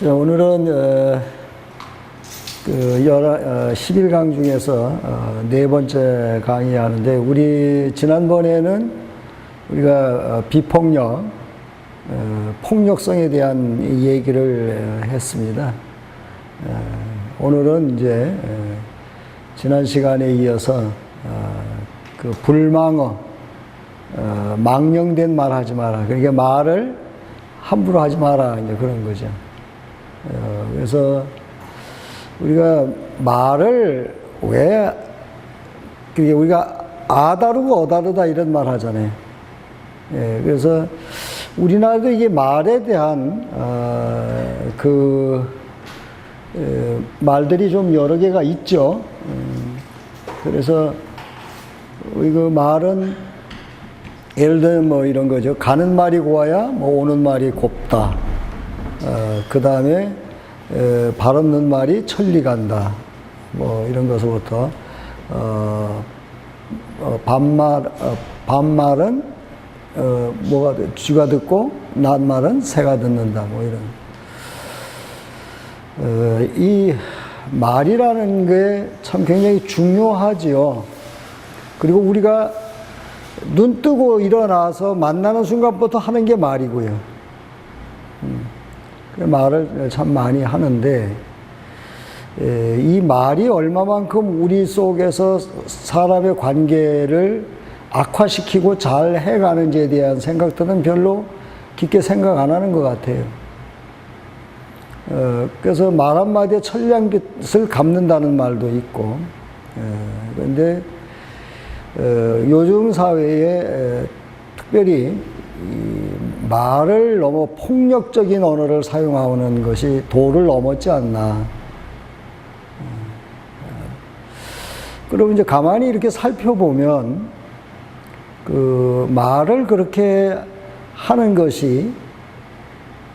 자, 오늘은 11강 중에서 네 번째 강의하는데, 우리 지난번에는 우리가 비폭력, 폭력성에 대한 얘기를 했습니다. 오늘은 이제 지난 시간에 이어서 그 불망어, 망령된 말 하지 마라. 그러니까 말을 함부로 하지 마라. 이제 그런 거죠. 그래서 우리가 말을 왜, 그게 우리가 아다르고 어다르다 이런 말 하잖아요. 그래서 우리나라도 이게 말에 대한 말들이 좀 여러 개가 있죠. 그래서 우리 그 말은 예를 들면 뭐 이런 거죠. 가는 말이 고와야 뭐 오는 말이 곱다. 그 다음에 발 없는 말이 천리 간다. 뭐 이런 것부터 반말은 뭐가 쥐가 듣고 낱말은 새가 듣는다. 뭐 이런 이 말이라는 게 참 굉장히 중요하지요. 그리고 우리가 눈 뜨고 일어나서 만나는 순간부터 하는 게 말이고요. 말을 참 많이 하는데, 이 말이 얼마만큼 우리 속에서 사람의 관계를 악화시키고 잘 해가는지에 대한 생각들은 별로 깊게 생각 안 하는 것 같아요. 그래서 말 한마디에 천냥빚을 갚는다는 말도 있고, 그런데 요즘 사회에 특별히 이 말을 넘어 폭력적인 언어를 사용하는 것이 도를 넘었지 않나. 그럼 이제 가만히 이렇게 살펴보면 그 말을 그렇게 하는 것이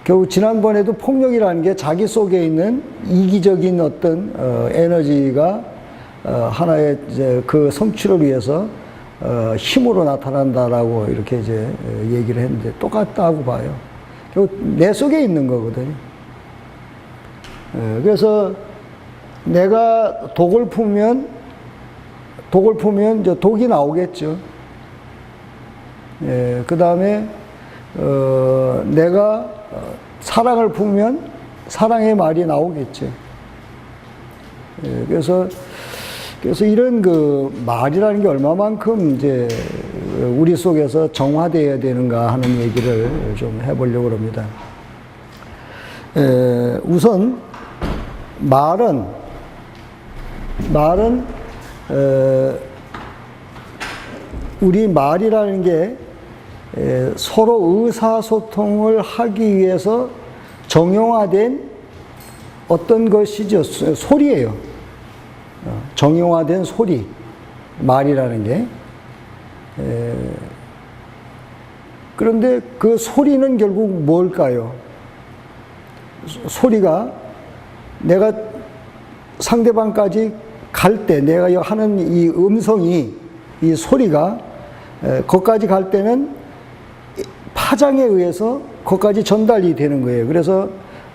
결국 지난번에도 폭력이라는 게 자기 속에 있는 이기적인 어떤 에너지가 하나의 이제 그 성취를 위해서 힘으로 나타난다라고 이렇게 이제 얘기를 했는데 똑같다고 봐요. 결국 내 속에 있는 거거든요. 그래서 내가 독을 품으면 이제 독이 나오겠죠. 그 다음에 내가 사랑을 품으면 사랑의 말이 나오겠죠. 그래서 이런 그 말이라는 게 얼마만큼 이제 우리 속에서 정화되어야 되는가 하는 얘기를 좀 해보려고 합니다. 우선 말은 우리 말이라는 게 서로 의사소통을 하기 위해서 정형화된 어떤 것이죠. 소리예요. 정형화된 소리, 말이라는 게. 그런데 그 소리는 결국 뭘까요? 소리가 내가 상대방까지 갈 때, 내가 하는 이 음성이, 이 소리가 거기까지 갈 때는 파장에 의해서 거기까지 전달이 되는 거예요. 그래서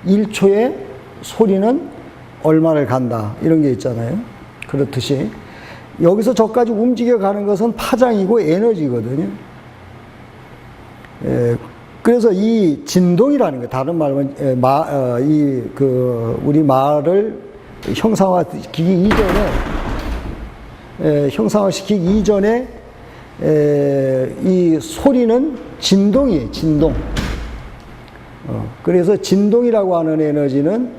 1초에 소리는 얼마를 간다, 이런 게 있잖아요. 그렇듯이 여기서 저까지 움직여가는 것은 파장이고 에너지거든요. 그래서 이 진동이라는 거, 다른 말로 우리 말을 형상화시키기 이전에 이 소리는 진동이에요. 진동. 그래서 진동이라고 하는 에너지는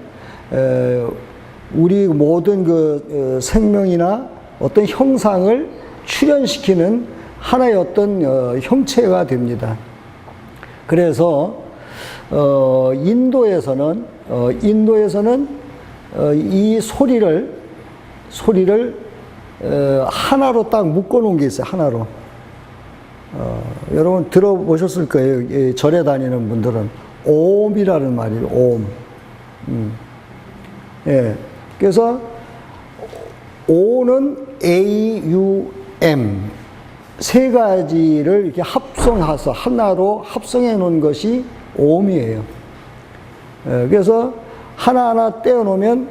우리 모든 그 생명이나 어떤 형상을 출현시키는 하나의 어떤 형체가 됩니다. 그래서 인도에서는 이 소리를 하나로 딱 묶어 놓은 게 있어요. 하나로. 여러분 들어보셨을 거예요. 절에 다니는 분들은 옴이라는 말이에요. 옴. 그래서 오는 AUM 세 가지를 이렇게 하나로 합성해 놓은 것이 옴이에요. 그래서 하나하나 떼어놓으면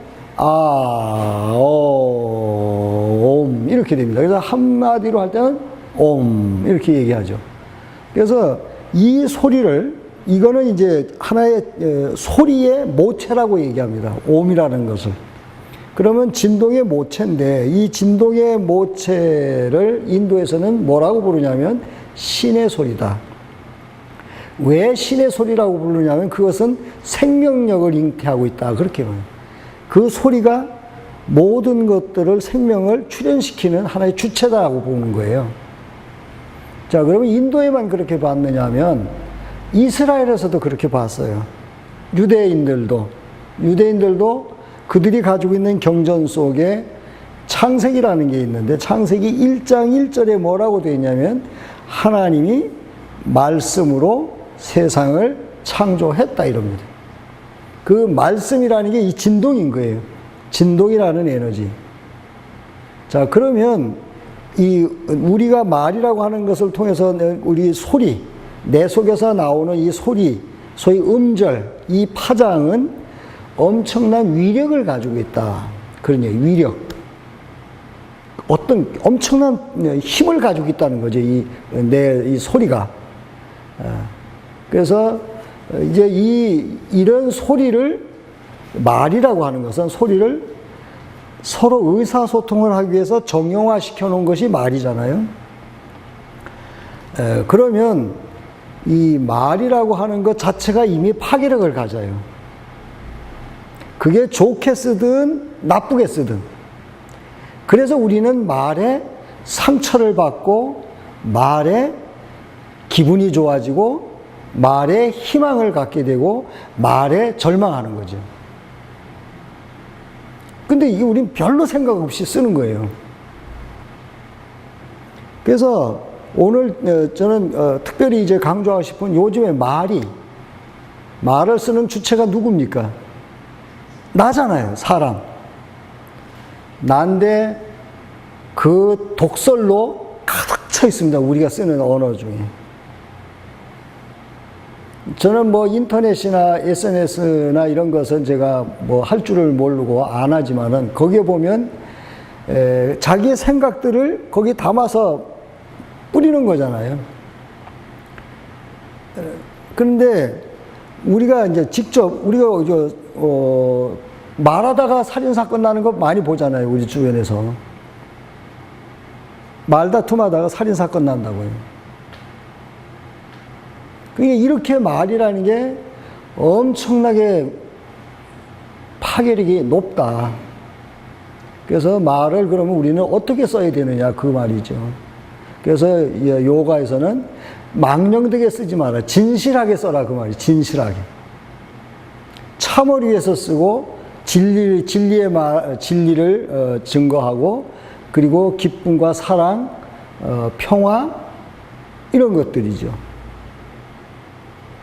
옴 이렇게 됩니다. 그래서 한마디로 할 때는 옴 이렇게 얘기하죠. 그래서 이 소리를 이거는 이제 하나의 소리의 모체라고 얘기합니다. 옴이라는 것을. 그러면 진동의 모체인데 이 진동의 모체를 인도에서는 뭐라고 부르냐면 신의 소리다. 왜 신의 소리라고 부르냐면 그것은 생명력을 잉태하고 있다. 그렇게 말해요. 그 소리가 모든 것들을 생명을 출현시키는 하나의 주체다라고 보는 거예요. 자, 그러면 인도에만 그렇게 봤느냐 하면 이스라엘에서도 그렇게 봤어요. 유대인들도 그들이 가지고 있는 경전 속에 창세기라는 게 있는데 창세기 1장 1절에 뭐라고 되어 있냐면 하나님이 말씀으로 세상을 창조했다 이럽니다. 그 말씀이라는 게 이 진동인 거예요. 진동이라는 에너지. 자, 그러면 이 우리가 말이라고 하는 것을 통해서 우리 소리, 내 속에서 나오는 이 소리, 소위 음절, 이 파장은 엄청난 위력을 가지고 있다. 그러냐, 위력. 어떤 엄청난 힘을 가지고 있다는 거죠. 이 소리가. 그래서 이제 이런 소리를 말이라고 하는 것은 소리를 서로 의사소통을 하기 위해서 정형화시켜 놓은 것이 말이잖아요. 그러면 이 말이라고 하는 것 자체가 이미 파괴력을 가져요. 그게 좋게 쓰든 나쁘게 쓰든. 그래서 우리는 말에 상처를 받고 말에 기분이 좋아지고 말에 희망을 갖게 되고 말에 절망하는 거죠. 근데 이게 우린 별로 생각 없이 쓰는 거예요. 그래서 오늘 저는 특별히 이제 강조하고 싶은 요즘에 말을 쓰는 주체가 누굽니까? 나잖아요, 사람. 난데 그 독설로 가득 차 있습니다. 우리가 쓰는 언어 중에. 저는 뭐 인터넷이나 SNS나 이런 것은 제가 뭐 할 줄을 모르고 안 하지만은 거기에 보면 자기의 생각들을 거기 담아서 뿌리는 거잖아요. 그런데 우리가 이제 직접 우리가 말하다가 살인사건 나는 거 많이 보잖아요. 우리 주변에서. 말다툼하다가 살인사건 난다고요. 그러니까 이렇게 말이라는 게 엄청나게 파괴력이 높다. 그래서 말을 그러면 우리는 어떻게 써야 되느냐 그 말이죠. 그래서 요가에서는 망령되게 쓰지 마라. 진실하게 써라 그 말이에요. 진실하게. 참을 위해서 쓰고 진리를 증거하고 그리고 기쁨과 사랑, 평화 이런 것들이죠.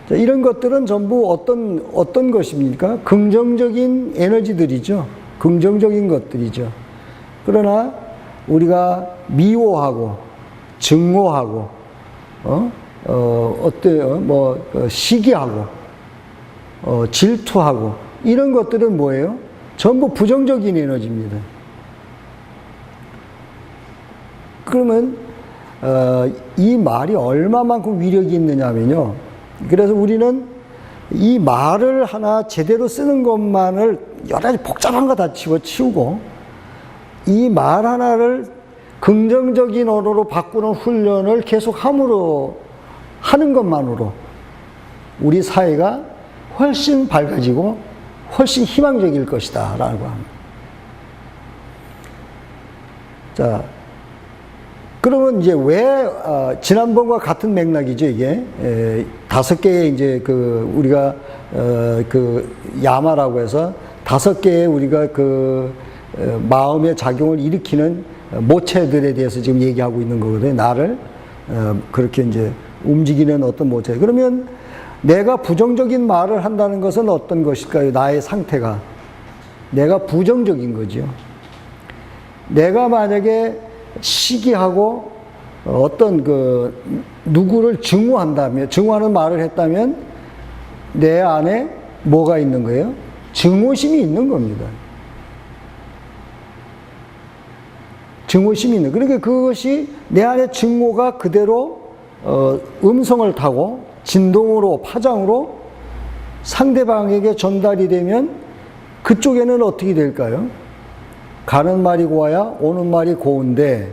자, 이런 것들은 전부 어떤 것입니까? 긍정적인 에너지들이죠. 긍정적인 것들이죠. 그러나 우리가 미워하고 증오하고 시기하고 질투하고 이런 것들은 뭐예요? 전부 부정적인 에너지입니다. 그러면 이 말이 얼마만큼 위력이 있느냐면요. 그래서 우리는 이 말을 하나 제대로 쓰는 것만을 여러 가지 복잡한 거 다 집어치우고 이 말 하나를 긍정적인 언어로 바꾸는 훈련을 계속 하는 것만으로 우리 사회가 훨씬 밝아지고 훨씬 희망적일 것이다 라고 합니다. 자, 그러면 이제 왜 지난번과 같은 맥락이죠 이게 5개의 이제 우리가 야마라고 해서 5개의 우리가 마음의 작용을 일으키는 모체들에 대해서 지금 얘기하고 있는 거거든요. 나를 그렇게 이제 움직이는 어떤 모체. 그러면 내가 부정적인 말을 한다는 것은 어떤 것일까요? 나의 상태가 내가 부정적인 거죠. 내가 만약에 시기하고 어떤 누구를 증오하는 말을 했다면 내 안에 뭐가 있는 거예요? 증오심이 있는 겁니다. 증오심이 있는. 그러니까 그것이 내 안에 증오가 그대로 음성을 타고 진동으로 파장으로 상대방에게 전달이 되면 그쪽에는 어떻게 될까요? 가는 말이 고와야 오는 말이 고운데,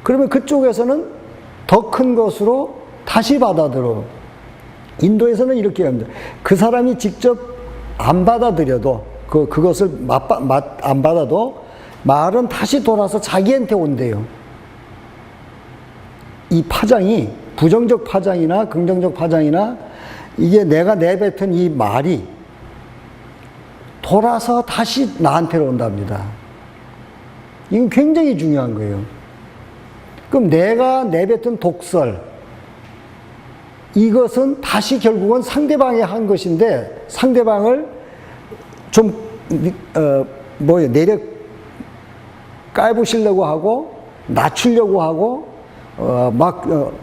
그러면 그쪽에서는 더 큰 것으로 다시 받아들여. 인도에서는 이렇게 합니다. 그 사람이 직접 안 받아들여도, 그것을 안 받아도 말은 다시 돌아서 자기한테 온대요. 이 파장이, 부정적 파장이나 긍정적 파장이나, 이게 내가 내뱉은 이 말이 돌아서 다시 나한테로 온답니다. 이건 굉장히 중요한 거예요. 그럼 내가 내뱉은 독설, 이것은 다시 결국은 상대방이 한 것인데, 상대방을 좀, 내려 깔보시려고 하고, 낮추려고 하고,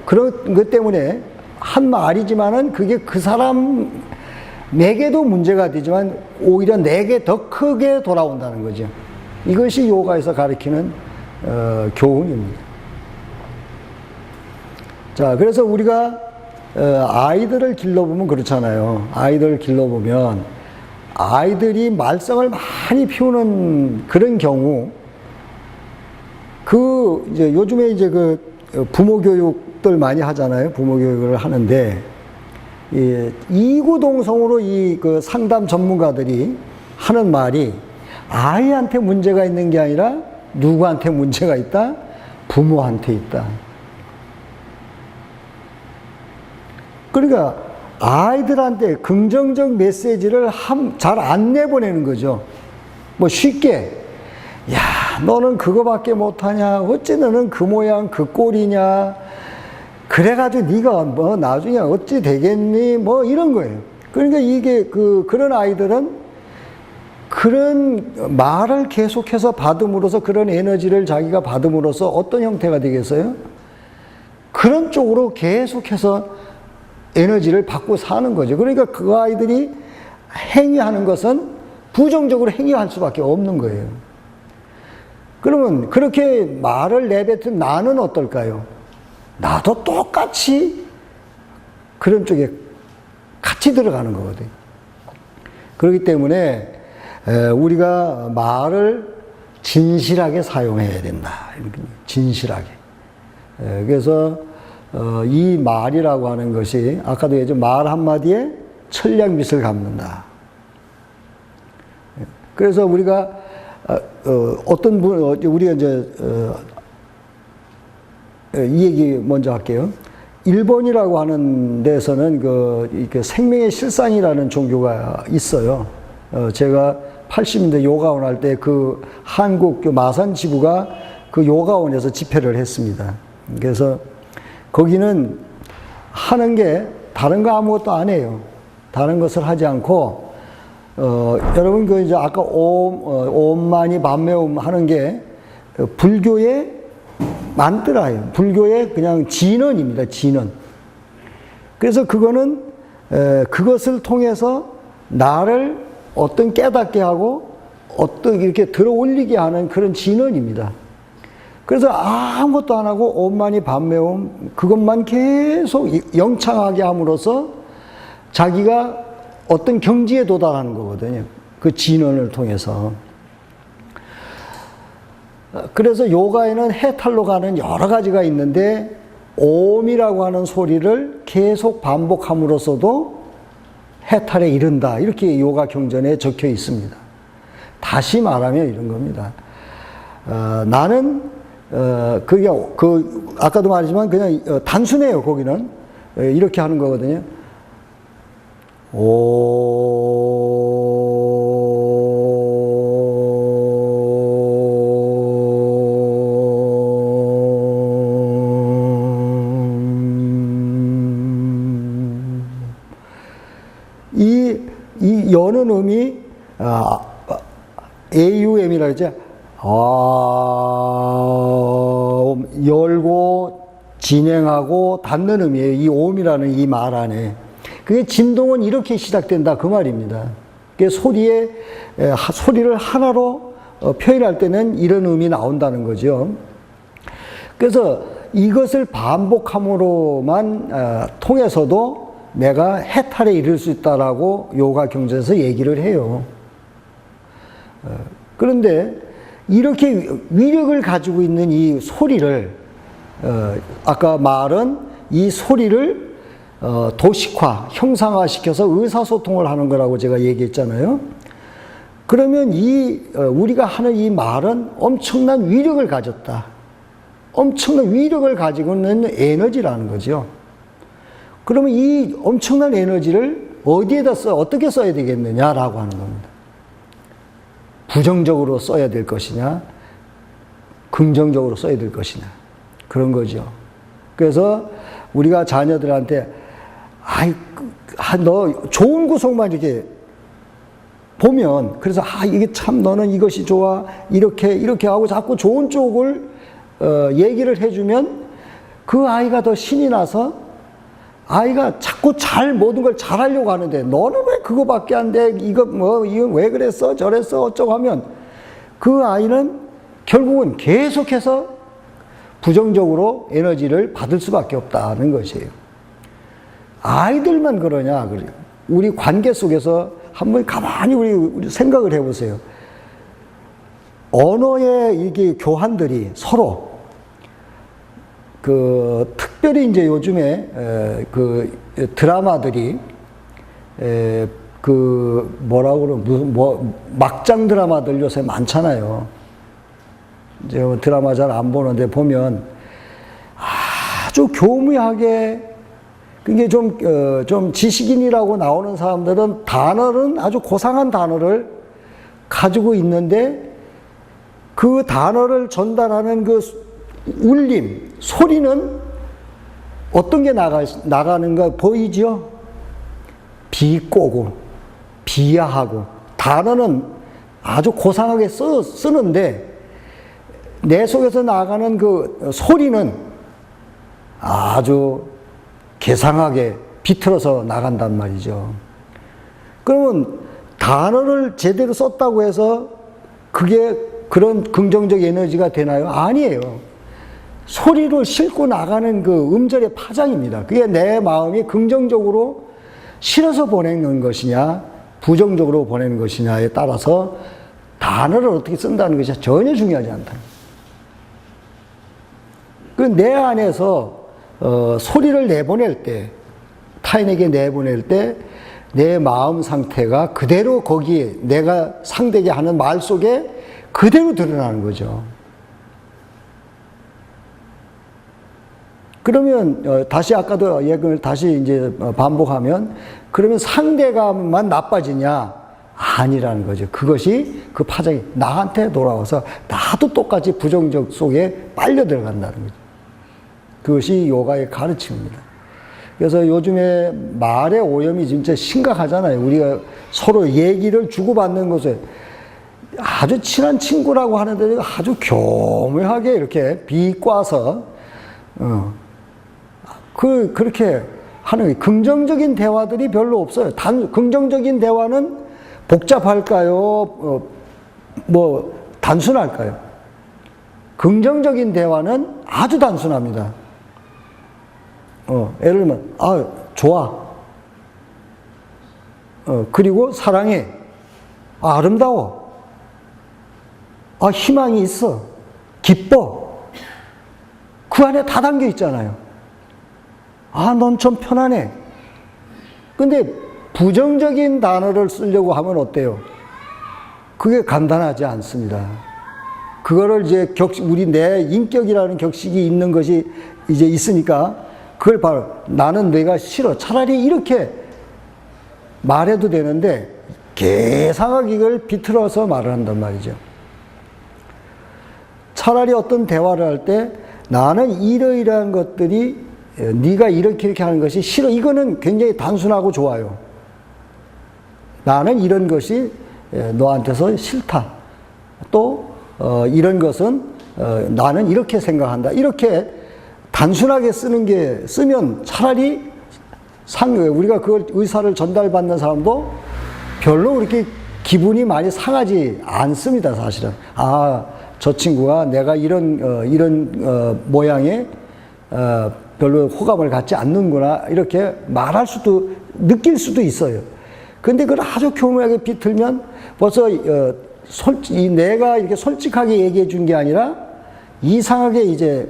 그런 것 때문에 한 말이지만은 그게 그 사람에게도 문제가 되지만 오히려 내게 더 크게 돌아온다는 거죠. 이것이 요가에서 가르치는 교훈입니다. 자, 그래서 우리가 아이들을 길러보면 그렇잖아요. 아이들을 길러보면 아이들이 말썽을 많이 피우는 그런 경우, 이제 요즘에 이제 부모 교육들 많이 하잖아요. 부모 교육을 하는데, 이구동성으로 상담 전문가들이 하는 말이, 아이한테 문제가 있는 게 아니라 누구한테 문제가 있다? 부모한테 있다. 그러니까 아이들한테 긍정적 메시지를 잘 안 내보내는 거죠. 뭐 쉽게, 야, 너는 그거밖에 못하냐? 어찌 너는 그 모양 그 꼴이냐? 그래가지고 네가 뭐 나중에 어찌 되겠니? 뭐 이런 거예요. 그러니까 이게 그런 아이들은 그런 말을 계속해서 받음으로써, 그런 에너지를 자기가 받음으로써 어떤 형태가 되겠어요? 그런 쪽으로 계속해서 에너지를 받고 사는 거죠. 그러니까 그 아이들이 행위하는 것은 부정적으로 행위할 수밖에 없는 거예요. 그러면 그렇게 말을 내뱉은 나는 어떨까요? 나도 똑같이 그런 쪽에 같이 들어가는 거거든요. 그렇기 때문에 우리가 말을 진실하게 사용해야 된다. 진실하게. 그래서 이 말이라고 하는 것이, 아까도 얘기했죠. 말 한마디에 천냥빚을 갚는다. 그래서 우리가 어떤 분, 우리가 이제 이 얘기 먼저 할게요. 일본이라고 하는 데서는 이렇게 생명의 실상이라는 종교가 있어요. 제가 80년대 요가원 할 때 한국 마산 지부가 그 요가원에서 집회를 했습니다. 그래서 거기는 하는 게 다른 거 아무것도 안 해요. 다른 것을 하지 않고, 여러분 이제 아까 옴마니 밤매옴 하는 게 불교의 만트라예요. 불교의 그냥 진언입니다. 진언. 그래서 그거는 그것을 통해서 나를 어떤 깨닫게 하고 어떤 이렇게 들어 올리게 하는 그런 진언입니다. 그래서 아무것도 안 하고 옴마니 밤매옴 그것만 계속 영창하게 함으로써 자기가 어떤 경지에 도달하는 거거든요. 그 진언을 통해서. 그래서 요가에는 해탈로 가는 여러 가지가 있는데, 옴이라고 하는 소리를 계속 반복함으로써도 해탈에 이른다. 이렇게 요가 경전에 적혀 있습니다. 다시 말하면 이런 겁니다. 나는 그게 아까도 말했지만 그냥 단순해요. 거기는 이렇게 하는 거거든요. 이 여는 음이 AUM이라고 하죠. 열고 진행하고 닫는 음이에요. 이 옴이라는 이 말 안에. 그게 진동은 이렇게 시작된다 그 말입니다. 그 소리를 하나로 표현할 때는 이런 의미 나온다는 거죠. 그래서 이것을 반복함으로만 통해서도 내가 해탈에 이를 수 있다라고 요가 경전에서 얘기를 해요. 그런데 이렇게 위력을 가지고 있는 이 소리를 아까 말은 이 소리를 도식화, 형상화시켜서 의사소통을 하는 거라고 제가 얘기했잖아요. 그러면 우리가 하는 이 말은 엄청난 위력을 가졌다. 엄청난 위력을 가지고 있는 에너지라는 거죠. 그러면 이 엄청난 에너지를 어디에다 어떻게 써야 되겠느냐라고 하는 겁니다. 부정적으로 써야 될 것이냐, 긍정적으로 써야 될 것이냐, 그런 거죠. 그래서 우리가 자녀들한테, 너 좋은 구석만 이렇게 보면, 그래서, 이게 참 너는 이것이 좋아, 이렇게 하고 자꾸 좋은 쪽을, 얘기를 해주면 그 아이가 더 신이 나서 아이가 자꾸 모든 걸 잘하려고 하는데, 너는 왜 그거밖에 안 돼? 이거 왜 그랬어? 저랬어? 어쩌고 하면 그 아이는 결국은 계속해서 부정적으로 에너지를 받을 수밖에 없다는 것이에요. 아이들만 그러냐? 우리 관계 속에서 한번 가만히 우리 생각을 해보세요. 언어의 이게 교환들이 서로 특별히 이제 요즘에 드라마들이 막장 드라마들 요새 많잖아요. 이제 드라마 잘 안 보는데 보면 아주 교묘하게, 그게 좀 지식인이라고 나오는 사람들은 단어는 아주 고상한 단어를 가지고 있는데 그 단어를 전달하는 그 울림, 소리는 어떤 게 나가는가 보이죠? 비꼬고, 비하하고, 단어는 아주 고상하게 쓰는데 내 속에서 나가는 그 소리는 아주 개상하게 비틀어서 나간단 말이죠. 그러면 단어를 제대로 썼다고 해서 그게 그런 긍정적 에너지가 되나요? 아니에요. 소리를 싣고 나가는 그 음절의 파장입니다. 그게 내 마음이 긍정적으로 실어서 보내는 것이냐, 부정적으로 보내는 것이냐에 따라서 단어를 어떻게 쓴다는 것이 전혀 중요하지 않다. 내 안에서 소리를 내보낼 때, 타인에게 내보낼 때 내 마음 상태가 그대로 거기에 내가 상대에게 하는 말 속에 그대로 드러나는 거죠. 그러면 다시 아까도 얘기를 다시 이제 반복하면, 그러면 상대가만 나빠지냐? 아니라는 거죠. 그것이 그 파장이 나한테 돌아와서 나도 똑같이 부정적 속에 빨려 들어간다는 거죠. 그것이 요가의 가르침입니다. 그래서 요즘에 말의 오염이 진짜 심각하잖아요. 우리가 서로 얘기를 주고받는 것에 아주 친한 친구라고 하는데 아주 교묘하게 이렇게 비꼬아서 그렇게 하는 거예요. 긍정적인 대화들이 별로 없어요. 긍정적인 대화는 복잡할까요? 단순할까요? 긍정적인 대화는 아주 단순합니다. 예를 들면, 좋아. 그리고 사랑해. 아름다워. 희망이 있어. 기뻐. 그 안에 다 담겨 있잖아요. 넌 좀 편안해. 근데 부정적인 단어를 쓰려고 하면 어때요? 그게 간단하지 않습니다. 그거를 이제 내 인격이라는 격식이 있는 것이 이제 있으니까 그걸 바로 나는 내가 싫어. 차라리 이렇게 말해도 되는데 개상하게 이걸 비틀어서 말을 한단 말이죠. 차라리 어떤 대화를 할 때 나는 이러이러한 것들이 네가 이렇게 하는 것이 싫어. 이거는 굉장히 단순하고 좋아요. 나는 이런 것이 너한테서 싫다. 또 이런 것은 나는 이렇게 생각한다. 이렇게 단순하게 쓰면 차라리 우리가 그걸 의사를 전달받는 사람도 별로 그렇게 기분이 많이 상하지 않습니다, 사실은. 아, 저 친구가 내가 이런 모양의 별로 호감을 갖지 않는구나, 이렇게 말할 수도, 느낄 수도 있어요. 근데 그걸 아주 교묘하게 비틀면 벌써 내가 이렇게 솔직하게 얘기해 준 게 아니라 이상하게 이제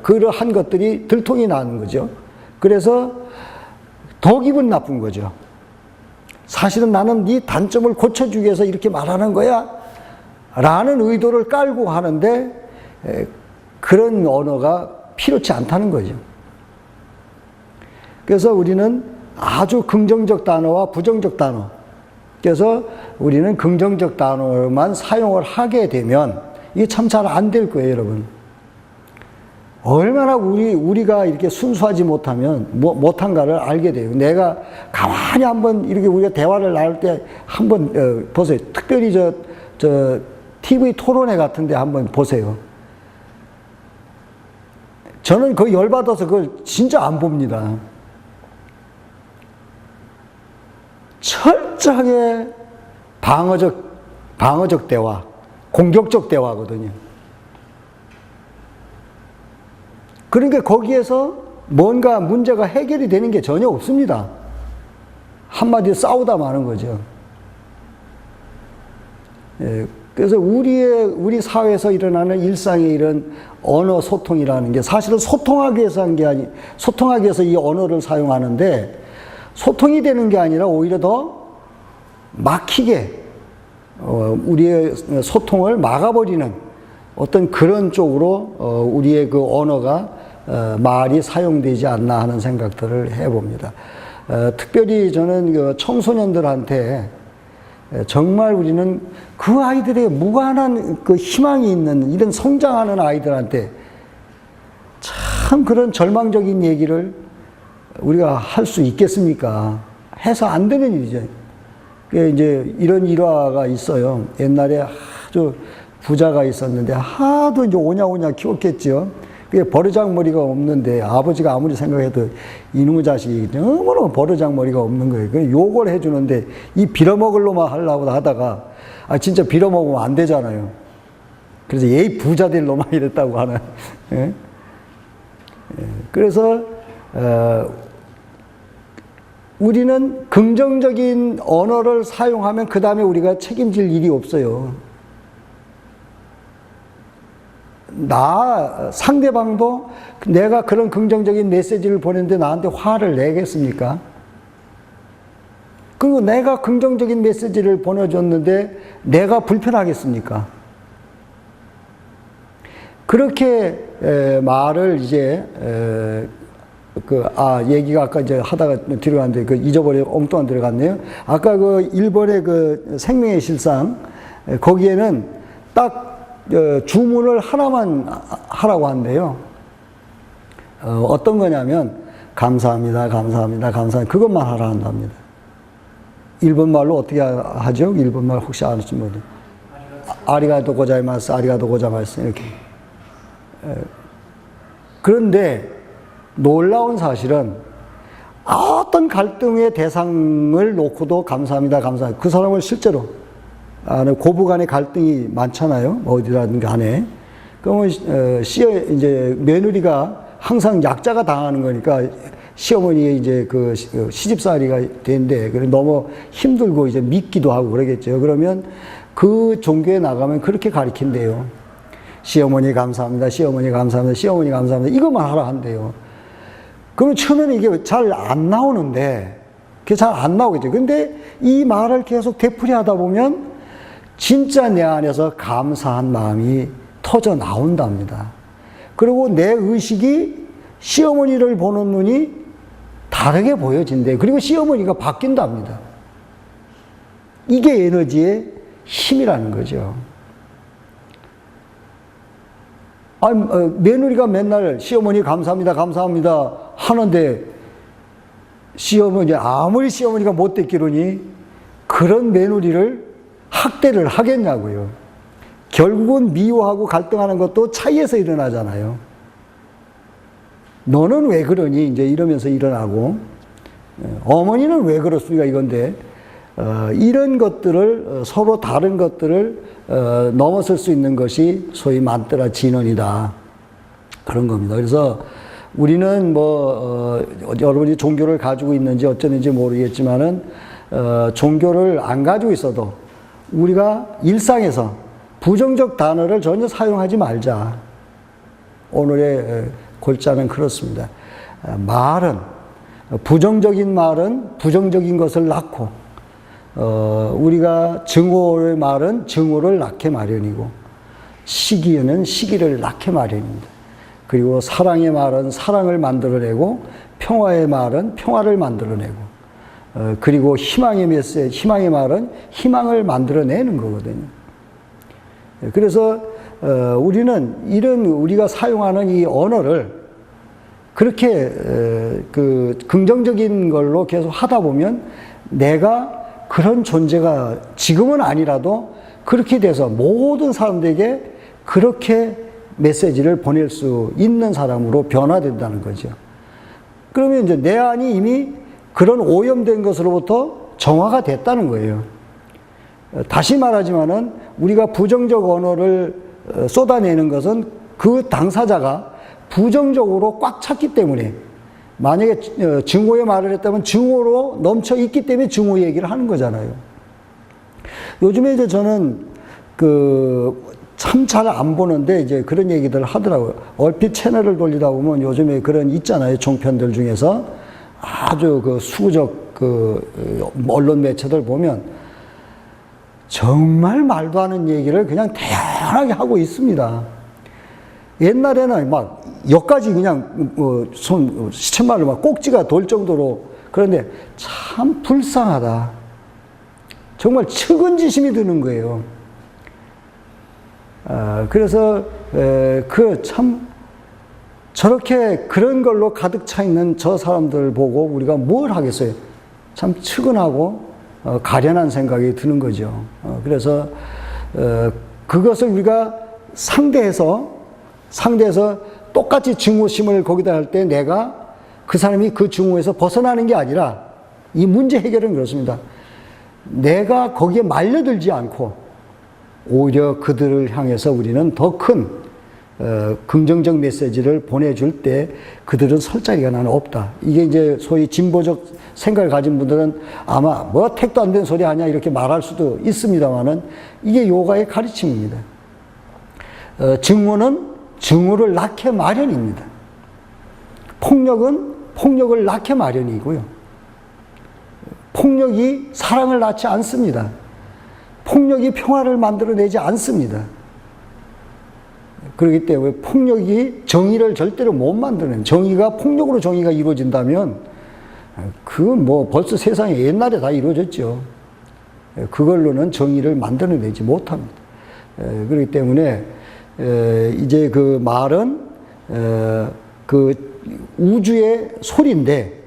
그러한 것들이 들통이 나는 거죠. 그래서 더 기분 나쁜 거죠. 사실은 나는 네 단점을 고쳐주기 위해서 이렇게 말하는 거야 라는 의도를 깔고 하는데 그런 언어가 필요치 않다는 거죠. 그래서 우리는 아주 긍정적 단어와 부정적 단어, 그래서 우리는 긍정적 단어만 사용을 하게 되면 이게 참 잘 안 될 거예요, 여러분. 얼마나 우리가 이렇게 순수하지 못한가를 알게 돼요. 내가 가만히 한번 이렇게 우리가 대화를 나눌 때 한번 보세요. 특별히 저 TV 토론회 같은데 한번 보세요. 저는 그 열받아서 그걸 진짜 안 봅니다. 철저하게 방어적 대화, 공격적 대화거든요. 그러니까 거기에서 뭔가 문제가 해결이 되는 게 전혀 없습니다. 한마디로 싸우다 마는 거죠. 예, 그래서 우리 사회에서 일어나는 일상의 이런 언어 소통이라는 게 사실은 소통하기 위해서 한 게 소통하기 위해서 이 언어를 사용하는데 소통이 되는 게 아니라 오히려 더 막히게 우리의 소통을 막아버리는 어떤 그런 쪽으로 우리의 그 언어가 말이 사용되지 않나 하는 생각들을 해봅니다. 특별히 저는 그 청소년들한테 정말 우리는 그 아이들의 무한한 그 희망이 있는 이런 성장하는 아이들한테 참 그런 절망적인 얘기를 우리가 할 수 있겠습니까? 해서 안 되는 일이죠. 이제 이런 일화가 있어요. 옛날에 아주 부자가 있었는데 하도 이제 오냐오냐 키웠겠죠. 그게 버르장머리가 없는데 아버지가 아무리 생각해도 이놈의 자식이 너무너무 버르장머리가 없는 거예요. 그래서 욕을 해주는데 이 빌어먹을 놈만 하려고 하다가 진짜 빌어먹으면 안 되잖아요. 그래서 얘 부자 될 놈만 이랬다고 하는. 예? 그래서 우리는 긍정적인 언어를 사용하면 그 다음에 우리가 책임질 일이 없어요. 상대방도 내가 그런 긍정적인 메시지를 보냈는데 나한테 화를 내겠습니까? 그리고 내가 긍정적인 메시지를 보내줬는데 내가 불편하겠습니까? 그렇게 말을 이제 얘기가 아까 이제 하다가 뒤로 갔는데 엉뚱한 들어갔네요. 아까 그 일본의 그 생명의 실상 거기에는 딱 주문을 하나만 하라고 한대요. 어떤 거냐면 감사합니다, 감사합니다, 감사합니다. 그것만 하라 한답니다. 일본말로 어떻게 하죠? 일본말 혹시 아시는 분들? 아리가토 고자이마스, 아리가토 고자이마스 이렇게. 그런데 놀라운 사실은 어떤 갈등의 대상을 놓고도 감사합니다, 감사합니다. 그 사람을 실제로 고부 간의 갈등이 많잖아요. 어디라든 간에. 그러면, 이제 며느리가 항상 약자가 당하는 거니까 시어머니의 이제 그 시집살이가 된대. 그래 너무 힘들고 이제 믿기도 하고 그러겠죠. 그러면 그 종교에 나가면 그렇게 가르친대요. 시어머니 감사합니다, 시어머니 감사합니다, 시어머니 감사합니다. 이것만 하라 한대요. 그러면 처음에는 이게 잘 안 나오는데, 그게 잘 안 나오겠죠. 근데 이 말을 계속 되풀이하다 보면 진짜 내 안에서 감사한 마음이 터져 나온답니다. 그리고 내 의식이 시어머니를 보는 눈이 다르게 보여진대. 그리고 시어머니가 바뀐답니다. 이게 에너지의 힘이라는 거죠. 며느리가 맨날 시어머니 감사합니다, 감사합니다 하는데 아무리 시어머니가 못됐기로니 그런 며느리를 학대를 하겠냐고요. 결국은 미워하고 갈등하는 것도 차이에서 일어나잖아요. 너는 왜 그러니? 이제 이러면서 일어나고, 어머니는 왜 그렇습니까? 이건데, 이런 것들을 서로 다른 것들을 넘어설 수 있는 것이 소위 만트라 진언이다. 그런 겁니다. 그래서 우리는 여러분이 종교를 가지고 있는지 어쩌는지 모르겠지만은 종교를 안 가지고 있어도 우리가 일상에서 부정적 단어를 전혀 사용하지 말자. 오늘의 골자는 그렇습니다. 말은 부정적인 말은 부정적인 것을 낳고 우리가 증오의 말은 증오를 낳게 마련이고 시기는 시기를 낳게 마련입니다. 그리고 사랑의 말은 사랑을 만들어내고 평화의 말은 평화를 만들어내고 그리고 희망의 메시지, 희망의 말은 희망을 만들어내는 거거든요. 그래서 우리는 이런 우리가 사용하는 이 언어를 그렇게 그 긍정적인 걸로 계속 하다 보면 내가 그런 존재가 지금은 아니라도 그렇게 돼서 모든 사람들에게 그렇게 메시지를 보낼 수 있는 사람으로 변화된다는 거죠. 그러면 이제 내 안이 이미 그런 오염된 것으로부터 정화가 됐다는 거예요. 다시 말하지만은 우리가 부정적 언어를 쏟아내는 것은 그 당사자가 부정적으로 꽉 찼기 때문에 만약에 증오의 말을 했다면 증오로 넘쳐 있기 때문에 증오 얘기를 하는 거잖아요. 요즘에 이제 저는 참 잘 안 보는데 이제 그런 얘기들 하더라고요. 얼핏 채널을 돌리다 보면 요즘에 그런 있잖아요. 종편들 중에서 아주 수구적 언론 매체들 보면 정말 말도 안 하는 얘기를 그냥 다양하게 하고 있습니다. 옛날에는 막 여기까지 그냥 시쳇말로 막 꼭지가 돌 정도로 그런데 참 불쌍하다. 정말 측은지심이 드는 거예요. 그래서 참 저렇게 그런 걸로 가득 차 있는 저 사람들 보고 우리가 뭘 하겠어요? 참 측은하고 가련한 생각이 드는 거죠. 그래서 그것을 우리가 상대해서 똑같이 증오심을 거기다 할 때 내가 그 사람이 그 증오에서 벗어나는 게 아니라 이 문제 해결은 그렇습니다. 내가 거기에 말려들지 않고 오히려 그들을 향해서 우리는 더 큰 긍정적 메시지를 보내줄 때 그들은 설 자리가 나는 없다. 이게 이제 소위 진보적 생각을 가진 분들은 아마 택도 안 된 소리 하냐 이렇게 말할 수도 있습니다만은 이게 요가의 가르침입니다. 증오는 증오를 낳게 마련입니다. 폭력은 폭력을 낳게 마련이고요. 폭력이 사랑을 낳지 않습니다. 폭력이 평화를 만들어내지 않습니다. 그렇기 때문에 폭력이 정의를 절대로 못 만드는, 폭력으로 정의가 이루어진다면 벌써 세상에 옛날에 다 이루어졌죠. 그걸로는 정의를 만들어내지 못합니다. 그렇기 때문에 이제 그 말은 우주의 소리인데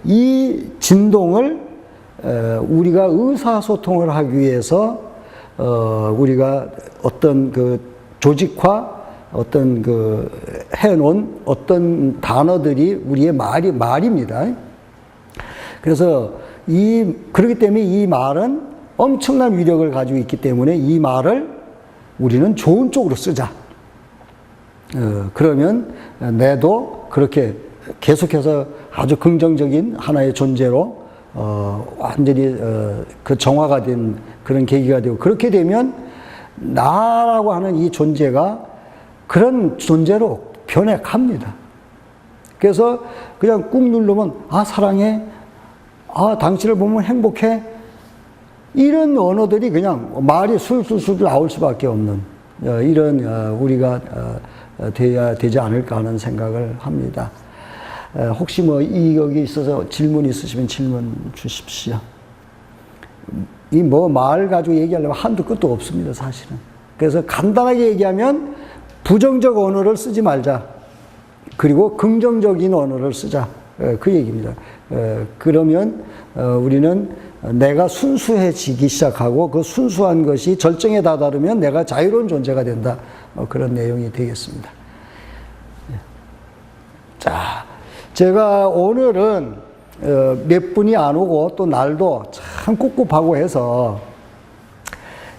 이 진동을 우리가 의사소통을 하기 위해서 우리가 어떤 조직화 해놓은 어떤 단어들이 우리의 말입니다. 그래서 그렇기 때문에 이 말은 엄청난 위력을 가지고 있기 때문에 이 말을 우리는 좋은 쪽으로 쓰자. 그러면 내도 그렇게 계속해서 아주 긍정적인 하나의 존재로 완전히 정화가 된 그런 계기가 되고, 그렇게 되면 나라고 하는 이 존재가 그런 존재로 변해갑니다. 그래서 그냥 꾹 누르면 사랑해, 당신을 보면 행복해, 이런 언어들이 그냥 말이 술술술 나올 수밖에 없는 이런 우리가 돼야 되지 않을까 하는 생각을 합니다. 혹시 여기 있어서 질문 있으시면 질문 주십시오. 말 가지고 얘기하려면 한도 끝도 없습니다, 사실은. 그래서 간단하게 얘기하면 부정적 언어를 쓰지 말자. 그리고 긍정적인 언어를 쓰자. 그 얘기입니다. 그러면 우리는 내가 순수해지기 시작하고 그 순수한 것이 절정에 다다르면 내가 자유로운 존재가 된다. 그런 내용이 되겠습니다. 자, 제가 오늘은 몇 분이 안 오고 또 날도 참 꿉꿉하고 해서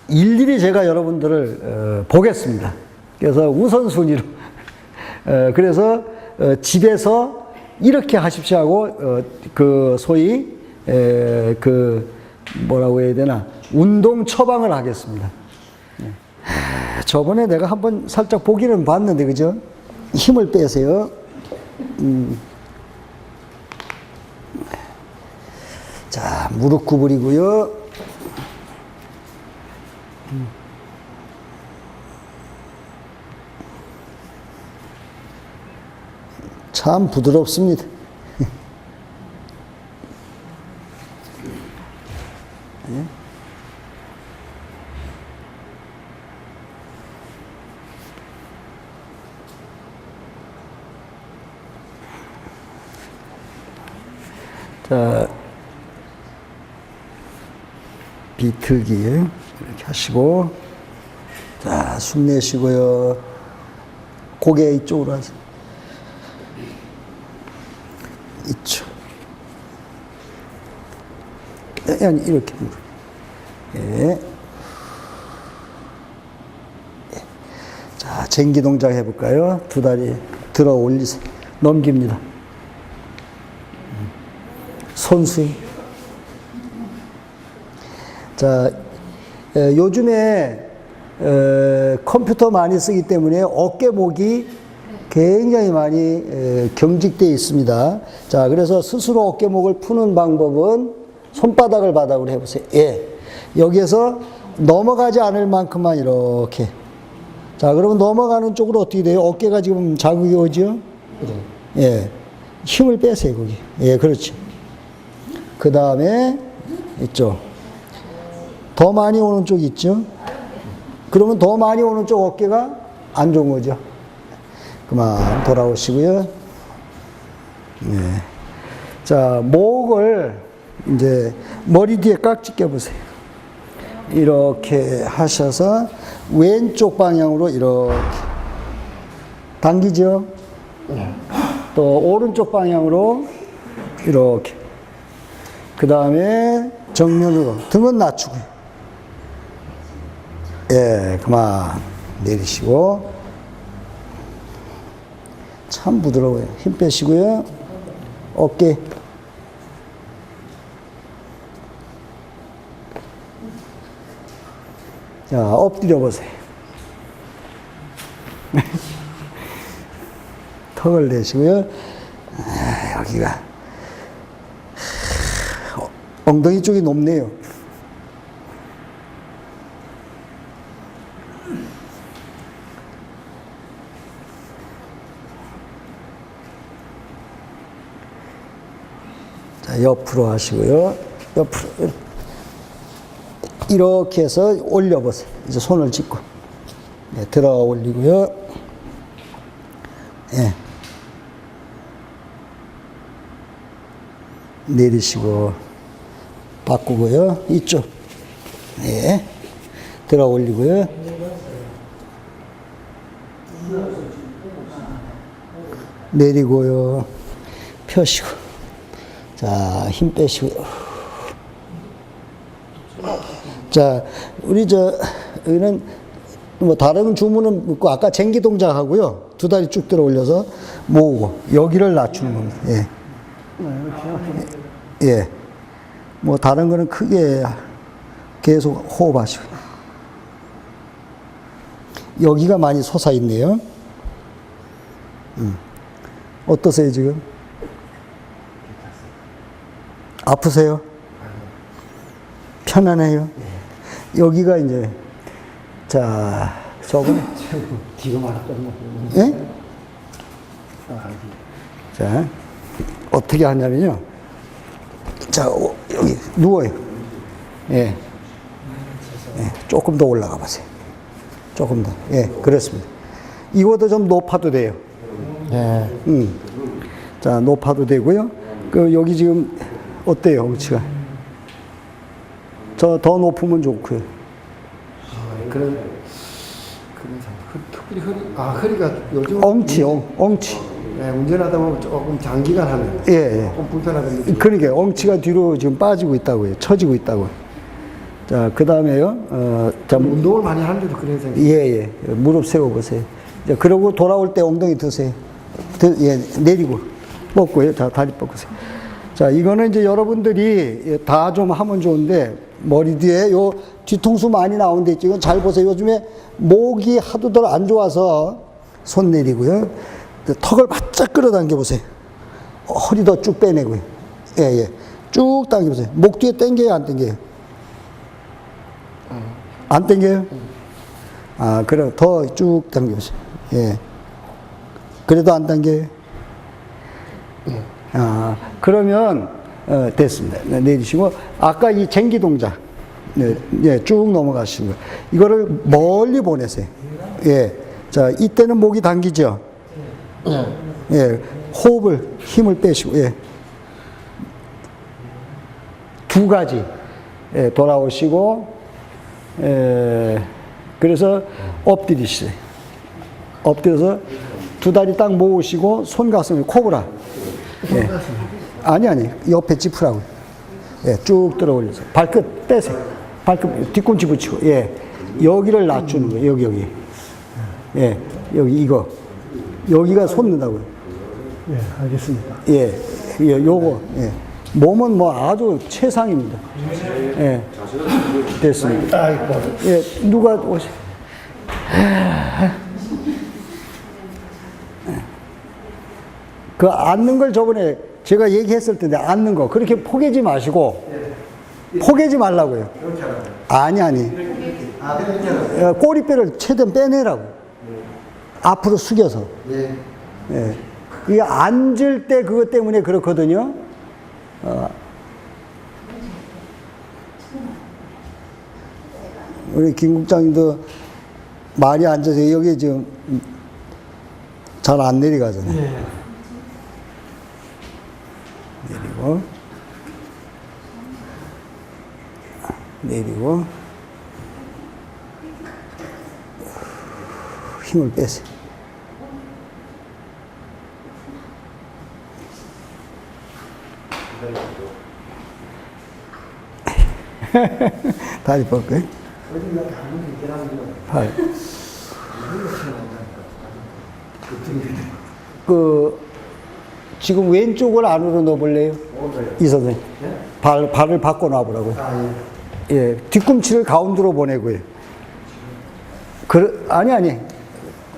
일일이 제가 여러분들을 보겠습니다. 그래서 우선순위로 그래서 집에서 이렇게 하십시오 하고 그 소위 그 뭐라고 해야 되나 운동 처방을 하겠습니다. 저번에 내가 한번 살짝 보기는 봤는데 그죠? 힘을 빼세요. 자, 무릎 구부리고요. 참 부드럽습니다. 자, 비틀기 이렇게 하시고, 자, 숨 내쉬고요. 고개 이쪽으로 하세요. 이쪽. 아니, 이렇게. 예. 자, 쟁기 동작 해볼까요? 두 다리 들어 올리세요. 넘깁니다. 손스윙. 자, 요즘에 컴퓨터 많이 쓰기 때문에 어깨목이 굉장히 많이 경직되어 있습니다. 자, 그래서 스스로 어깨목을 푸는 방법은 손바닥을 바닥으로 해보세요. 예. 여기에서 넘어가지 않을 만큼만 이렇게. 자, 그러면 넘어가는 쪽으로 어떻게 돼요? 어깨가 지금 자극이 오죠? 예. 힘을 빼세요, 거기. 예, 그렇지. 그 다음에 이쪽. 더 많이 오는 쪽 있죠? 그러면 더 많이 오는 쪽 어깨가 안 좋은 거죠. 그만 돌아오시고요. 네. 자, 목을 이제 머리 뒤에 깍지 껴보세요. 이렇게 하셔서 왼쪽 방향으로 이렇게 당기죠? 또 오른쪽 방향으로 이렇게. 그 다음에 정면으로 등은 낮추고요. 예, 그만 내리시고. 참 부드러워요. 힘 빼시고요. 어깨. 자, 엎드려 보세요. 턱을 내시고요. 아, 여기가 엉덩이 쪽이 높네요. 자, 옆으로 하시고요. 옆으로. 이렇게 해서 올려보세요. 이제 손을 짚고. 네, 들어 올리고요. 예. 내리시고. 바꾸고요. 이쪽. 예. 들어 올리고요. 내리고요. 펴시고. 자, 힘 빼시고요. 자, 우리 여기는 뭐 다른 주문은 없고 아까 쟁기 동작 하고요. 두 다리 쭉 들어 올려서 모으고 여기를 낮추는 겁니다. 예. 예. 뭐 다른 거는 크게 계속 호흡하시고. 여기가 많이 솟아 있네요. 어떠세요, 지금? 아프세요? 편안해요? 여기가 이제, 자, 저번에. 뒤가 말았던 거. 예? 자, 어떻게 하냐면요. 자, 여기 누워요. 예. 예. 조금 더 올라가 보세요. 조금 더. 예, 그렇습니다. 이거보다 좀 높아도 돼요. 예. 자, 높아도 되고요. 여기 지금 어때요, 엉치가? 저 더 높으면 좋고요. 특별히 허리가 요즘. 엉치. 네, 운전하다 보면 조금 장기간 하면 예, 예. 조금 불편하던 느낌. 그러니까 엉치가 뒤로 지금 빠지고 있다고요. 처지고 있다고요. 자, 그 다음에요. 자, 운동을 많이 하는데도 그런 생각이. 예, 예. 무릎 세워보세요. 자, 그러고 돌아올 때 엉덩이 드세요. 예, 내리고. 뻗고요. 자, 다리 뻗으세요. 자, 이거는 이제 여러분들이 다 좀 하면 좋은데, 머리 뒤에 요 뒤통수 많이 나오는 데 있죠. 이건 잘 보세요. 요즘에 목이 하도들 안 좋아서 손 내리고요. 턱을 바짝 끌어당겨 보세요. 허리 더 쭉 빼내고요. 예, 예. 쭉 당겨보세요. 목 뒤에 당겨요, 안 당겨요? 안 당겨요? 아, 그래. 더 쭉 당겨보세요. 예. 그래도 안 당겨요? 아, 그러면, 됐습니다. 네, 내리시고, 아까 이 쟁기 동작, 네, 예, 쭉 넘어가시는 거예요. 이거를 멀리 보내세요. 예. 자, 이때는 목이 당기죠? 예. 호흡을, 힘을 빼시고, 예. 두 가지. 예, 돌아오시고, 그래서 엎드리시세요. 엎드려서 두 다리 딱 모으시고, 손 가슴에 코브라. 예. 아니, 옆에 짚으라고. 예, 쭉 들어 올려서. 발끝 빼세요. 발끝, 뒤꿈치 붙이고, 예. 여기를 낮추는 거예요, 여기. 예, 여기, 이거. 여기가 솟는다고요. 예, 알겠습니다. 예, 예, 요거, 예. 몸은 뭐 아주 최상입니다. 예. 됐습니다. 아이고. 예, 누가 오시, 그 앉는 걸 저번에 제가 얘기했을 텐데, 앉는 거. 그렇게 포개지 마시고, 포개지 말라고요. 아니. 아, 그렇게 하라고요? 예, 꼬리뼈를 최대한 빼내라고. 앞으로 숙여서. 예. 예. 그게 앉을 때 그것 때문에 그렇거든요. 우리 김 국장님도 많이 앉아서 여기 지금 잘 안 내려가잖아요. 예. 내리고 힘을 빼세요. 다리 뻗고요. 팔. 지금 왼쪽을 안으로 넣어볼래요? 이 선생님. 발을 바꿔 놔보라고요. 아, 예. 예, 뒤꿈치를 가운데로 보내고요. 아니.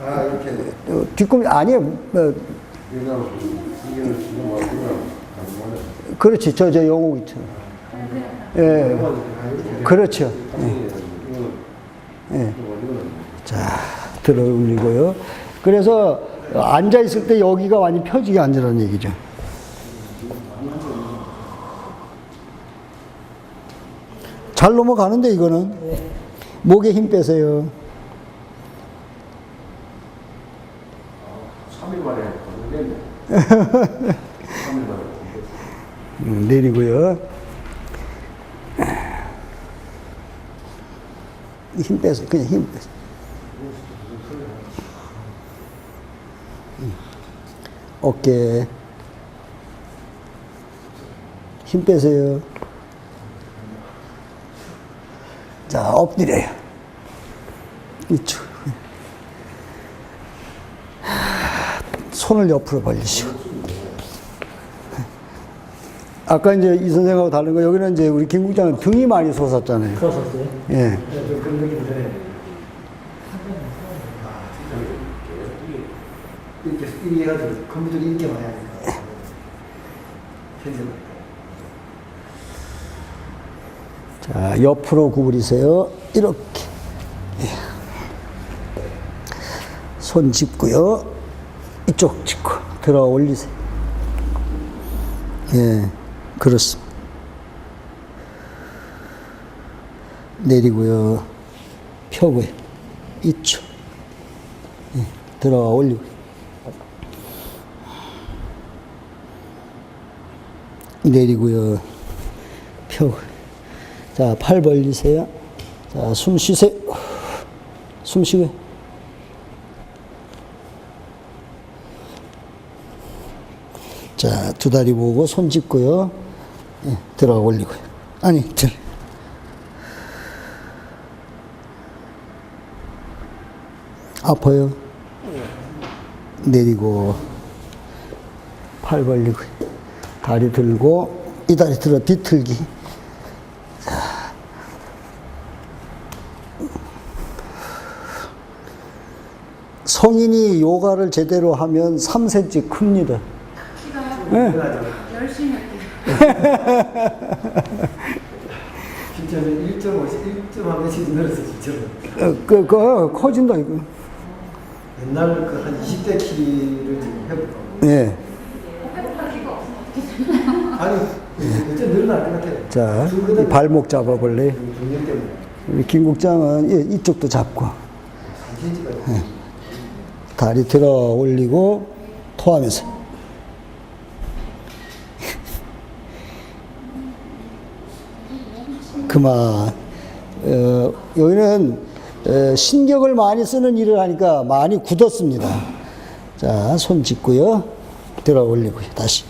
아, 이렇게. 뒤꿈치, 아니에요. 그렇지. 저 영옥 있잖아. 예. 그렇죠. 예. 예. 자, 들어 올리고요. 그래서 앉아있을 때 여기가 완전히 펴지게 앉으라는 얘기죠. 잘 넘어가는데, 이거는. 목에 힘 빼세요. 3일 만에 건너겠네. 3일 만에. 내리고요. 힘 빼서, 그냥 힘 빼서. 어깨. 힘 빼세요. 자, 엎드려요. 이쪽. 손을 옆으로 벌리시고. 아까 이제 이 선생하고 다른 거, 여기는 이제 우리 김 국장은 등이 많이 솟았잖아요. 섰었어요? 예. 좀 그런 느낌 들어요. 이렇게 해가지고 컴퓨터 이렇게 많이 하니까. 자, 옆으로 구부리세요. 이렇게. 예. 손 짚고요. 이쪽 짚고 들어 올리세요. 예, 그렇습니다. 내리고요. 펴고요. 이쪽. 예, 들어 올리고. 내리고요. 펴고. 자, 팔 벌리세요. 자, 숨 쉬세요. 숨 쉬고요. 두 다리 모으고 손 짚고요. 예, 들어 올리고요. 아니, 아파요. 내리고, 팔 벌리고, 다리 들고, 이 다리 들어 뒤틀기. 성인이 요가를 제대로 하면 3cm 큽니다. 키가요? 네. 열심히 할게요. 진짜는 1.5cm 늘었어, 진짜로. 커진다, 이거. 옛날 그 한 20대 키를 지금 해볼까? 예. 회복할 기가 없으면 어떻게 아니, 어째 늘어날 것 같아. 자, 줄거든. 이 발목 잡아볼래? 중년 때문에. 우리 김 국장은 예, 이쪽도 잡고, 3cm가. 다리 들어 올리고, 토하면서. 그만. 여기는 신경을 많이 쓰는 일을 하니까 많이 굳었습니다. 자, 손 짚고요. 들어 올리고요. 다시.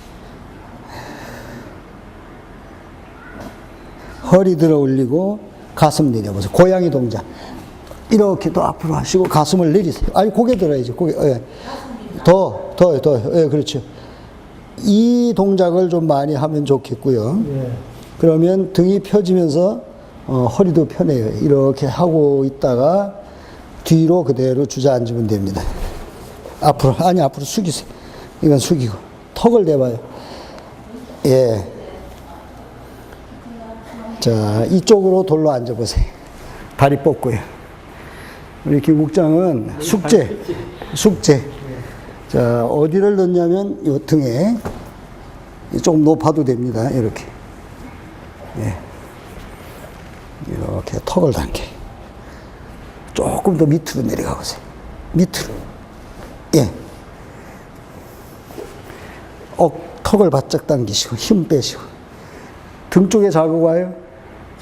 허리 들어 올리고, 가슴 내려보세요. 고양이 동작. 이렇게 또 앞으로 하시고, 가슴을 내리세요. 아니, 고개 들어야죠. 고개. 예. 더. 예, 그렇죠. 이 동작을 좀 많이 하면 좋겠고요. 예. 그러면 등이 펴지면서 허리도 편해요. 이렇게 하고 있다가 뒤로 그대로 주저앉으면 됩니다. 앞으로, 아니, 앞으로 숙이세요. 이건 숙이고. 턱을 대봐요. 예. 자, 이쪽으로 돌로 앉아보세요. 다리 뻗고요. 우리 김 국장은 숙제. 자, 어디를 넣냐면 요 등에 조금 높아도 됩니다. 이렇게. 예. 이렇게 턱을 당겨. 조금 더 밑으로 내려가 보세요. 밑으로. 예. 턱을 바짝 당기시고, 힘 빼시고. 등 쪽에 자극 와요?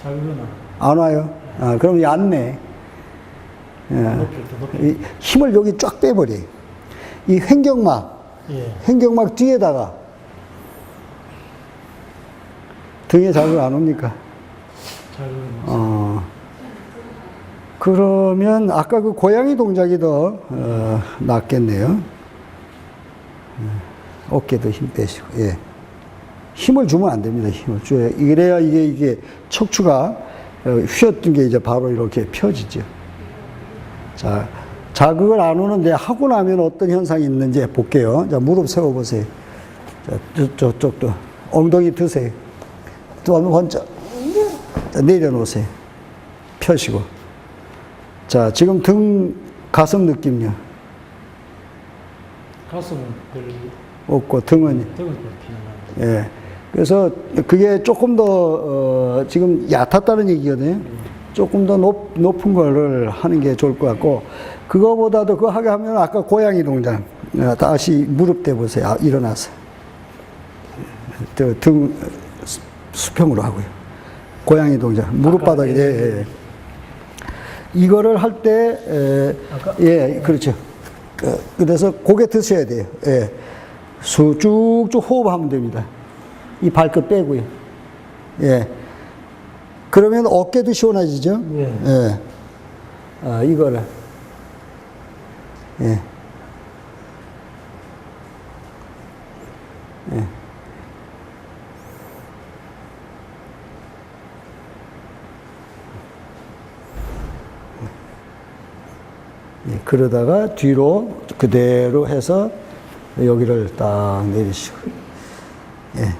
자극은 안 와요? 아, 그럼 얕네. 예. 이 힘을 여기 쫙 빼버려요. 이 횡격막, 예. 횡격막 뒤에다가 등에 자극 안 옵니까? 자극은. 그러면 아까 그 고양이 동작이 더 낫겠네요. 어깨도 힘 빼시고, 예. 힘을 주면 안 됩니다. 힘을 줘야 이래야 이게 척추가 휘었던 게 이제 바로 이렇게 펴지죠. 자, 자극을 안 오는데 하고 나면 어떤 현상이 있는지 볼게요. 자, 무릎 세워 보세요. 자, 저쪽도 엉덩이 드세요. 또 한번 번쩍 내려놓으세요. 펴시고. 자, 지금 등, 가슴 느낌요. 가슴은 별로 없고, 등은. 등은 그렇게. 예. 그래서 그게 조금 더, 지금 얕았다는 얘기거든요. 조금 더 높은 거를 하는 게 좋을 것 같고, 그거보다도 그거 하게 하면 아까 고양이 동작. 다시 무릎 대보세요. 아, 일어나서. 등 수평으로 하고요. 고양이 동작. 무릎 바닥에. 예. 이거를 할 때, 예, 그렇죠. 그래서 고개 드셔야 돼요. 예. 쭉쭉 호흡하면 됩니다. 이 발끝 빼고요. 예. 그러면 어깨도 시원해지죠? 예. 예. 아, 이거를. 예. 예. 예, 그러다가 뒤로 그대로 해서 여기를 딱 내리시고. 예.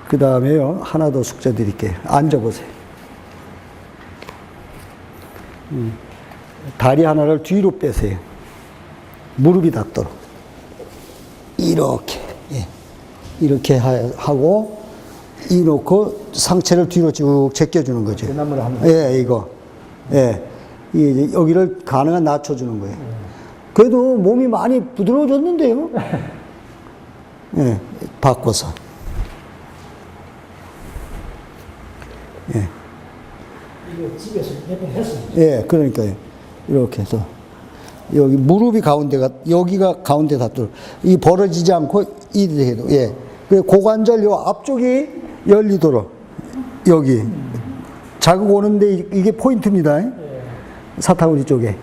그 다음에요, 하나 더 숙제 드릴게요. 앉아보세요. 다리 하나를 뒤로 빼세요. 무릎이 닿도록. 이렇게. 예. 이렇게 하고, 이 놓고 상체를 뒤로 쭉 제껴주는 거죠. 대나무를 하면. 예, 이거. 예. 여기를 가능한 낮춰주는 거예요. 그래도 몸이 많이 부드러워졌는데요? 예. 바꿔서. 예. 이거 집에서 몇 번 했습니다. 예, 그러니까요. 이렇게 해서. 여기 무릎이 가운데가, 여기가 가운데 닿도록. 이 벌어지지 않고 이렇게 해도, 예. 그 고관절 요 앞쪽이 열리도록. 여기. 자극 오는데 이게 포인트입니다. 사타구니 쪽에.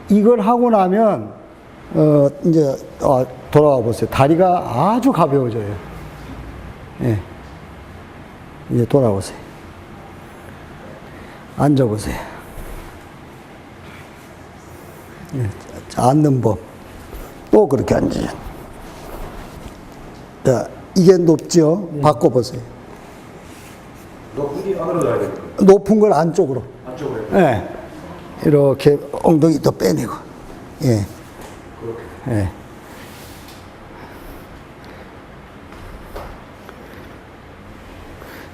이걸 하고 나면, 이제, 돌아와 보세요. 다리가 아주 가벼워져요. 예. 이제 돌아오세요. 앉아보세요. 예. 앉는 법. 또 그렇게 앉으세요. 자, 이게 높죠? 바꿔보세요. 높이 안으로 가야 돼. 높은 걸 안쪽으로. 안쪽으로. 예. 이렇게 엉덩이 더 빼내고. 예. 그렇게. 예.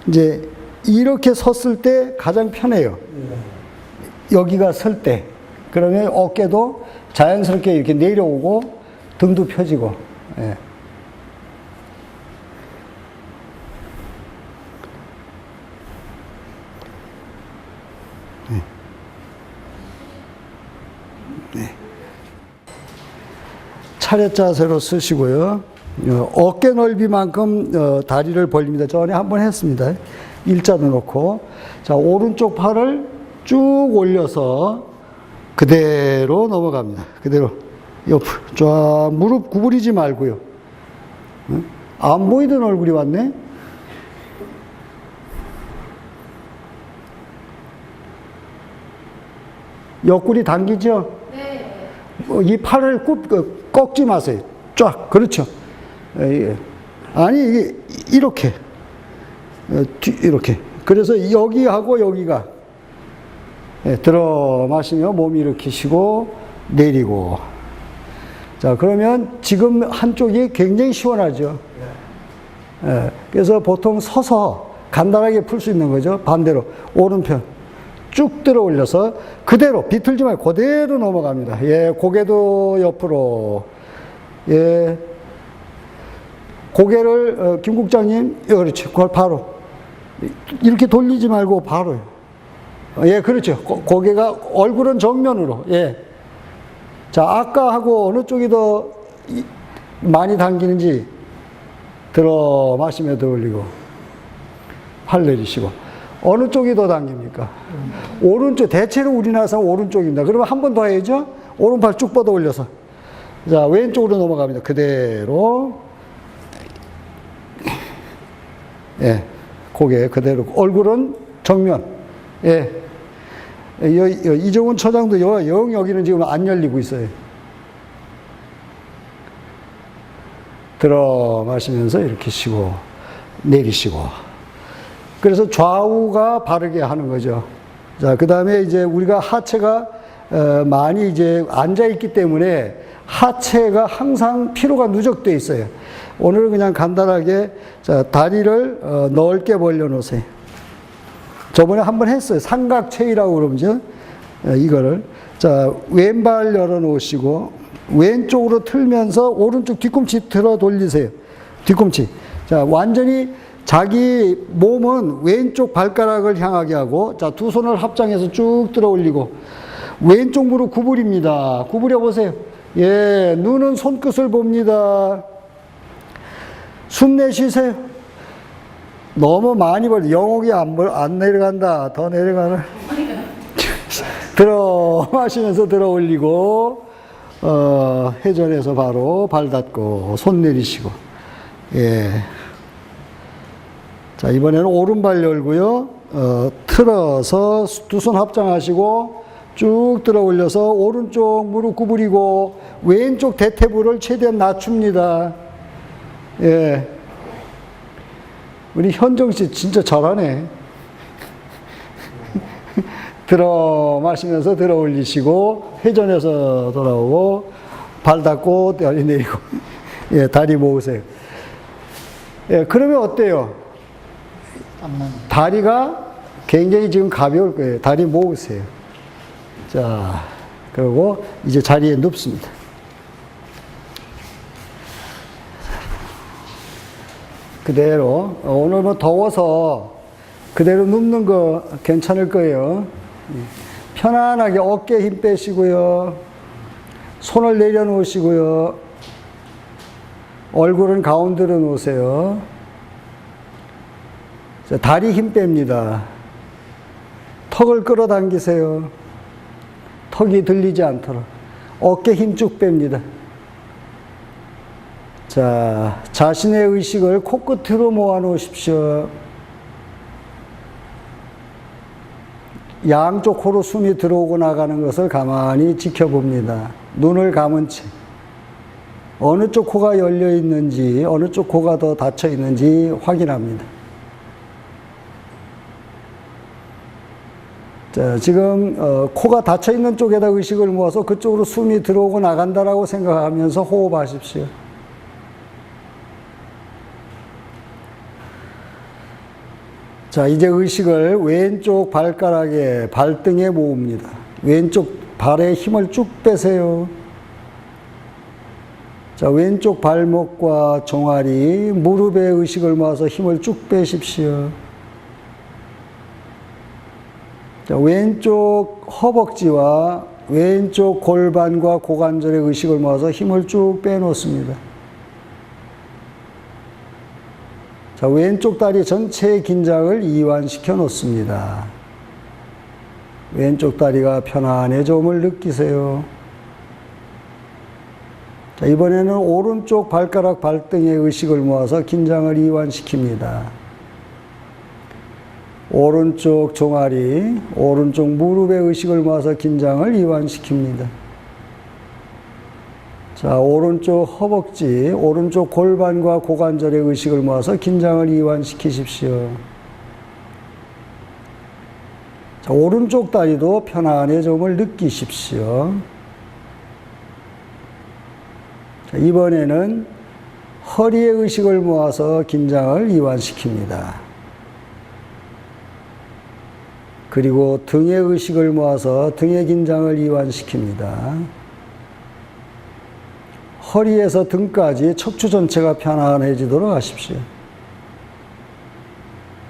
이제 이렇게 섰을 때 가장 편해요. 여기가 설 때. 그러면 어깨도 자연스럽게 이렇게 내려오고 등도 펴지고. 예. 차렷 자세로 쓰시고요. 어깨 넓이만큼 다리를 벌립니다. 전에 한번 했습니다. 일자로 놓고. 자, 오른쪽 팔을 쭉 올려서 그대로 넘어갑니다. 그대로 옆으로 쫙 무릎 구부리지 말고요. 안 보이던 얼굴이 왔네. 옆구리 당기죠? 네. 이 팔을 꺾지 마세요. 쫙. 그렇죠. 아니, 이게 이렇게. 이렇게. 그래서 여기하고 여기가. 들어 마시며 몸 일으키시고 내리고. 자, 그러면 지금 한쪽이 굉장히 시원하죠. 그래서 보통 서서 간단하게 풀 수 있는 거죠. 반대로. 오른편. 쭉 들어 올려서 그대로 비틀지 말고 그대로 넘어갑니다. 예, 고개도 옆으로. 예. 고개를, 김 국장님, 그렇지. 그걸 바로. 이렇게 돌리지 말고 바로요. 예, 그렇죠. 고개가, 얼굴은 정면으로. 예. 자, 아까 하고 어느 쪽이 더 많이 당기는지 들어 마시며 들어 올리고. 팔 내리시고. 어느 쪽이 더 당깁니까? 오른쪽, 대체로 우리나라 오른쪽입니다. 그러면 한 번 더 해야죠? 오른팔 쭉 뻗어 올려서. 자, 왼쪽으로 넘어갑니다. 그대로. 예. 고개 그대로. 얼굴은 정면. 예. 이종훈 처장도 여기는 지금 안 열리고 있어요. 들어 마시면서 이렇게 쉬고, 내리시고. 그래서 좌우가 바르게 하는 거죠. 자, 그 다음에 이제 우리가 하체가 많이 이제 앉아있기 때문에 하체가 항상 피로가 누적되어 있어요. 오늘은 그냥 간단하게, 자, 다리를 넓게 벌려놓으세요. 저번에 한번 했어요. 삼각체이라고 그러죠. 이거를. 자, 왼발 열어놓으시고, 왼쪽으로 틀면서 오른쪽 뒤꿈치 들어 돌리세요. 뒤꿈치. 자, 완전히 자기 몸은 왼쪽 발가락을 향하게 하고, 자, 두 손을 합장해서 쭉 들어 올리고, 왼쪽 무릎 구부립니다. 구부려 보세요. 예, 눈은 손끝을 봅니다. 숨 내쉬세요. 너무 많이 벌려. 영옥이 안 내려간다. 더 내려가는. 들어 마시면서 들어 올리고, 회전해서 바로 발 닫고, 손 내리시고. 예. 자, 이번에는 오른발 열고요. 틀어서 두 손 합장하시고, 쭉 들어 올려서 오른쪽 무릎 구부리고, 왼쪽 대퇴부를 최대한 낮춥니다. 예. 우리 현정 씨 진짜 잘하네. 들어 마시면서 들어 올리시고, 회전해서 돌아오고, 발 닫고, 다리 내리고. 예, 다리 모으세요. 예, 그러면 어때요? 다리가 굉장히 지금 가벼울 거예요. 다리 모으세요. 자, 그리고 이제 자리에 눕습니다. 그대로. 오늘 뭐 더워서 그대로 눕는 거 괜찮을 거예요. 편안하게 어깨 힘 빼시고요. 손을 내려놓으시고요. 얼굴은 가운데로 놓으세요. 자, 다리 힘 뺍니다. 턱을 끌어당기세요. 턱이 들리지 않도록. 어깨 힘 쭉 뺍니다. 자, 자신의 의식을 코끝으로 모아 놓으십시오. 양쪽 코로 숨이 들어오고 나가는 것을 가만히 지켜봅니다. 눈을 감은 채 어느 쪽 코가 열려 있는지, 어느 쪽 코가 더 닫혀 있는지 확인합니다. 자, 지금 코가 닫혀 있는 쪽에다 의식을 모아서 그쪽으로 숨이 들어오고 나간다라고 생각하면서 호흡하십시오. 자, 이제 의식을 왼쪽 발가락에, 발등에 모읍니다. 왼쪽 발에 힘을 쭉 빼세요. 자, 왼쪽 발목과 종아리, 무릎에 의식을 모아서 힘을 쭉 빼십시오. 자, 왼쪽 허벅지와 왼쪽 골반과 고관절에 의식을 모아서 힘을 쭉 빼놓습니다. 자, 왼쪽 다리 전체의 긴장을 이완시켜 놓습니다. 왼쪽 다리가 편안해짐을 느끼세요. 자, 이번에는 오른쪽 발가락 발등에 의식을 모아서 긴장을 이완시킵니다. 오른쪽 종아리, 오른쪽 무릎에 의식을 모아서 긴장을 이완시킵니다. 자, 오른쪽 허벅지, 오른쪽 골반과 고관절에 의식을 모아서 긴장을 이완시키십시오. 자, 오른쪽 다리도 편안해짐을 느끼십시오. 자, 이번에는 허리에 의식을 모아서 긴장을 이완시킵니다. 그리고 등에 의식을 모아서 등의 긴장을 이완시킵니다. 허리에서 등까지 척추 전체가 편안해지도록 하십시오.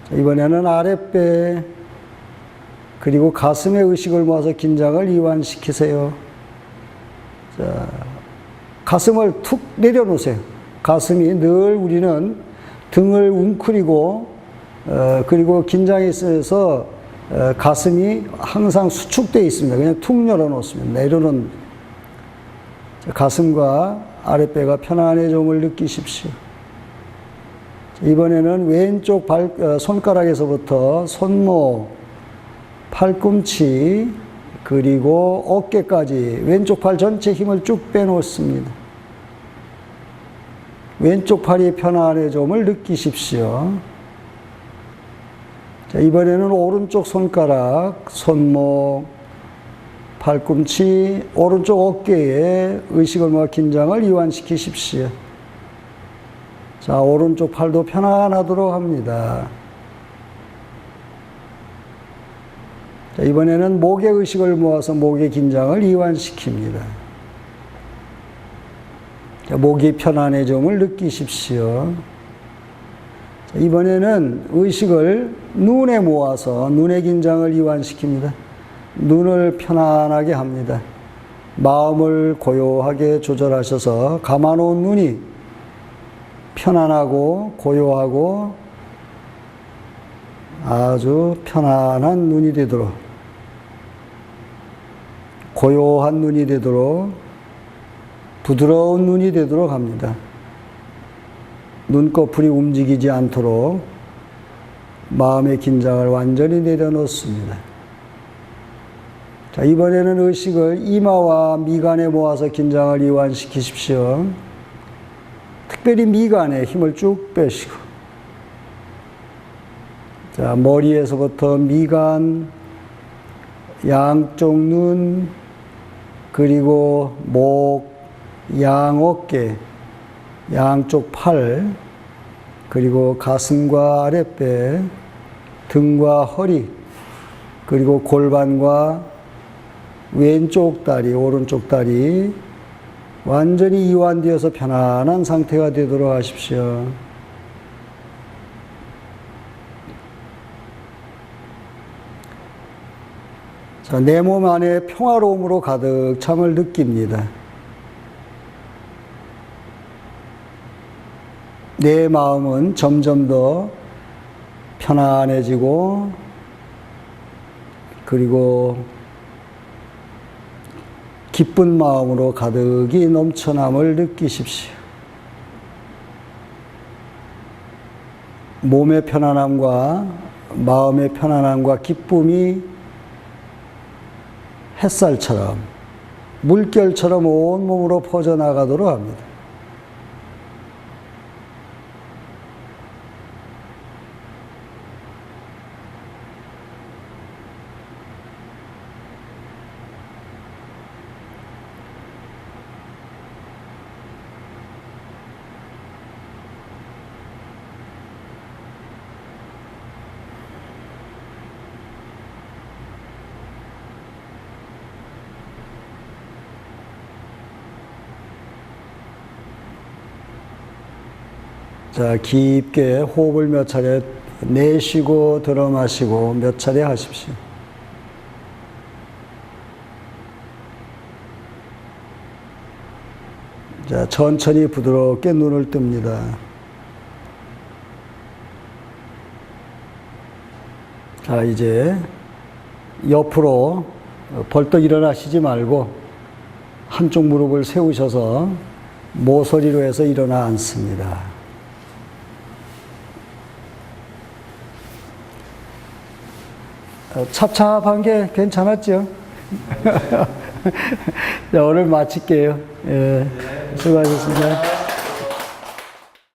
자, 이번에는 아랫배, 그리고 가슴에 의식을 모아서 긴장을 이완시키세요. 자, 가슴을 툭 내려놓으세요. 가슴이 늘 우리는 등을 웅크리고, 그리고 긴장이 있어서 가슴이 항상 수축되어 있습니다. 그냥 툭 열어놓습니다. 내려놓은 가슴과 아랫배가 편안해짐을 느끼십시오. 이번에는 왼쪽 손가락에서부터 손목, 팔꿈치, 그리고 어깨까지 왼쪽 팔 전체 힘을 쭉 빼놓습니다. 왼쪽 팔이 편안해짐을 느끼십시오. 자, 이번에는 오른쪽 손가락, 손목, 팔꿈치, 오른쪽 어깨에 의식을 모아 긴장을 이완시키십시오. 자, 오른쪽 팔도 편안하도록 합니다. 자, 이번에는 목에 의식을 모아서 목의 긴장을 이완시킵니다. 자, 목이 편안해짐을 느끼십시오. 자, 이번에는 의식을 눈에 모아서 눈의 긴장을 이완시킵니다. 눈을 편안하게 합니다. 마음을 고요하게 조절하셔서 감아놓은 눈이 편안하고 고요하고 아주 편안한 눈이 되도록, 고요한 눈이 되도록, 부드러운 눈이 되도록 합니다. 눈꺼풀이 움직이지 않도록 마음의 긴장을 완전히 내려놓습니다. 자, 이번에는 의식을 이마와 미간에 모아서 긴장을 이완시키십시오. 특별히 미간에 힘을 쭉 빼시고, 자, 머리에서부터 미간, 양쪽 눈, 그리고 목, 양 어깨, 양쪽 팔, 그리고 가슴과 아랫배, 등과 허리, 그리고 골반과 왼쪽 다리, 오른쪽 다리 완전히 이완되어서 편안한 상태가 되도록 하십시오. 자, 내 몸 안에 평화로움으로 가득 참을 느낍니다. 내 마음은 점점 더 편안해지고, 그리고 기쁜 마음으로 가득히 넘쳐남을 느끼십시오. 몸의 편안함과 마음의 편안함과 기쁨이 햇살처럼, 물결처럼 온몸으로 퍼져나가도록 합니다. 자, 깊게 호흡을 몇 차례 내쉬고 들어 마시고 몇 차례 하십시오. 자, 천천히 부드럽게 눈을 뜹니다. 자, 이제 옆으로 벌떡 일어나시지 말고 한쪽 무릎을 세우셔서 모서리로 해서 일어나 앉습니다. 찹찹한 게 괜찮았죠? 자, 오늘 마칠게요. 예, 수고하셨습니다.